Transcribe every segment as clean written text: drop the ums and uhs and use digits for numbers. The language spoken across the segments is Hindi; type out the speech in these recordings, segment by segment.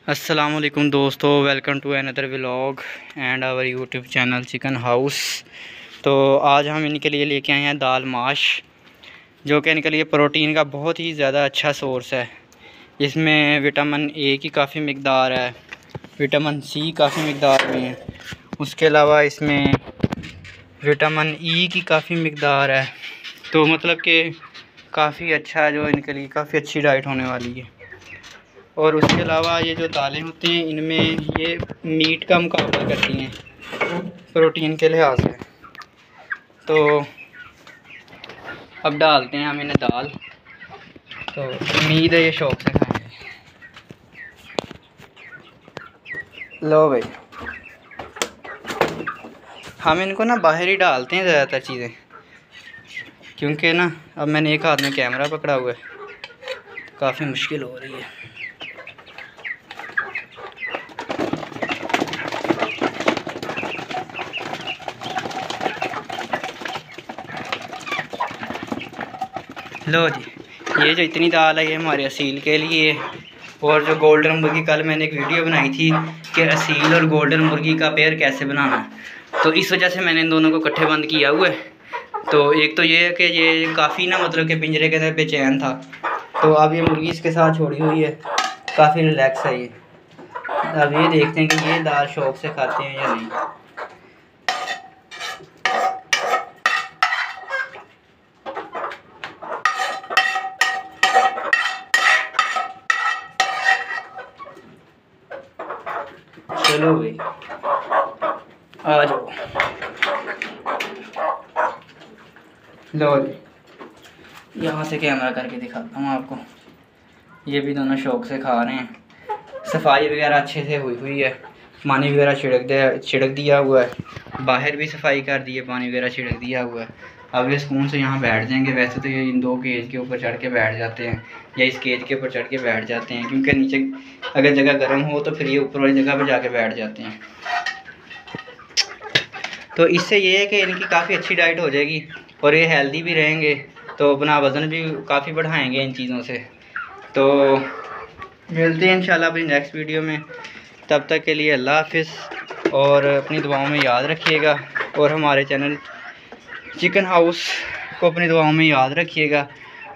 अस्सलामुअलैकुम दोस्तों, welcome to another vlog and our YouTube channel Chicken House. तो आज हम इनके लिए लेके आए हैं दाल माश, जो कि इनके लिए प्रोटीन का बहुत ही ज़्यादा अच्छा सोर्स है। इसमें विटामिन ए की काफ़ी मकदार है, विटामिन सी काफ़ी मकदार में है, उसके अलावा इसमें विटामिन ई की काफ़ी मकदार है। तो मतलब कि काफ़ी अच्छा है, जो इनके लिए काफ़ी अच्छी डाइट होने वाली है। और उसके अलावा ये जो दालें होती हैं, इनमें ये मीट का मुकाबला करती हैं प्रोटीन के लिहाज से। तो अब डालते हैं हम इन्हें दाल, तो उम्मीद है ये शौक़ से खाएंगे। लो भाई, हम इनको ना बाहर ही डालते हैं ज़्यादातर चीज़ें, क्योंकि ना अब मैंने एक हाथ में कैमरा पकड़ा हुआ है, काफ़ी मुश्किल हो रही है। लो जी, ये जो इतनी दाल है ये हमारे असील के लिए। और जो गोल्डन मुर्गी, कल मैंने एक वीडियो बनाई थी कि असील और गोल्डन मुर्गी का पेयर कैसे बनाना है, तो इस वजह से मैंने इन दोनों को इकट्ठे बंद किया हुआ है। तो एक तो ये है कि ये काफ़ी ना मतलब कि पिंजरे के अंदर बेचैन था, तो अब ये मुर्गी इसके साथ छोड़ी हुई है, काफ़ी रिलैक्स है ये। अब ये देखते हैं कि ये दाल शौक़ से खाते हैं या नहीं। चलो भाई आ जाओ। लो जी, यहाँ से कैमरा करके दिखाता हूँ आपको। ये भी दोनों शौक़ से खा रहे हैं। सफाई वगैरह अच्छे से हुई है, पानी वगैरह छिड़क दिया हुआ है, बाहर भी सफाई कर दी है, पानी वगैरह छिड़क दिया हुआ है। अब ये सुकून से यहाँ बैठ जाएंगे। वैसे तो ये इन दो केज के ऊपर चढ़ के बैठ जाते हैं, या इस केज के ऊपर चढ़ के बैठ जाते हैं, क्योंकि नीचे अगर जगह गर्म हो तो फिर ये ऊपर वाली जगह पर जाके बैठ जाते हैं। तो इससे ये है कि इनकी काफ़ी अच्छी डाइट हो जाएगी और ये हेल्दी भी रहेंगे, तो अपना वज़न भी काफ़ी बढ़ाएंगे इन चीज़ों से। तो मिलते हैं इंशाल्लाह अपनी नेक्स्ट वीडियो में। तब तक के लिए अल्लाह हाफ़िज़, और अपनी दुआओं में याद रखिएगा, और हमारे चैनल चिकन हाउस को अपनी दुआओं में याद रखिएगा।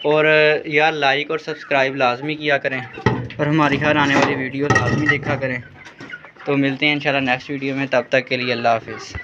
और यार लाइक और सब्सक्राइब लाजमी किया करें, और हमारी हर आने वाली वीडियो लाजमी देखा करें। तो मिलते हैं इंशाल्लाह नेक्स्ट वीडियो में, तब तक के लिए अल्लाह हाफ़िज़।